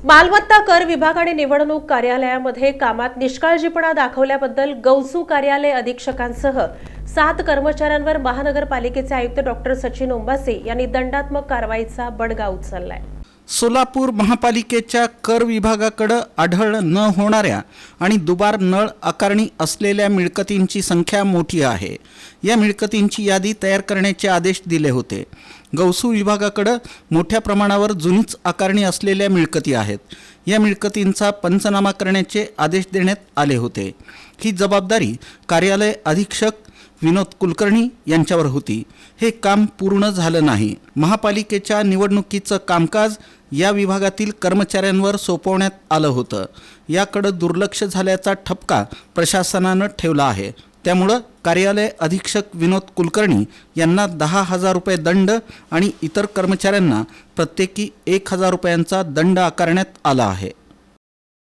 मालमत्ता कर विभाग आणि निवडणूक कार्यालयामध्ये कामात निष्काळजीपणा दाखवल्याबद्दल गौसू कार्यालय अधीक्षकांसह 7 कर्मचाऱ्यांवर महानगरपालिकेचे आयुक्त डॉक्टर सचिन ओंबासे यांनी दंडात्मक कारवाईचा बडगा उचललाय। सोलापूर महापालिकेच्या कर विभागाकडे आढळ न होणाऱ्या आणि दुबार नळ आकारणी असलेल्या मिळकतींची संख्या मोठी आहे। या मिळकतींची यादी तयार करण्याचे आदेश दिले होते। गौसू विभागाकडे मोठ्या प्रमाणावर जुनीच आकारणी असलेल्या मिळकती आहेत। या मिळकतींचा पंचनामा करण्याचे आदेश देण्यात आले होते। ही जबाबदारी कार्यालय अधीक्षक विनोद कुलकर्णी यांच्यावर होती। हे काम पूर्ण झालं नाही। महापालिकेच्या निवडणुकीचं कामकाज या विभागातील कर्मचाऱ्यांवर सोपवण्यात आलं होतं। याकडे दुर्लक्ष झाल्याचा ठपका प्रशासनानं ठेवला आहे। त्यामुळे कार्यालय अधीक्षक विनोद कुलकर्णी यांना 10,000 रुपये दंड आणि इतर कर्मचाऱ्यांना प्रत्येकी 1,000 रुपयांचा दंड आकारण्यात आला आहे।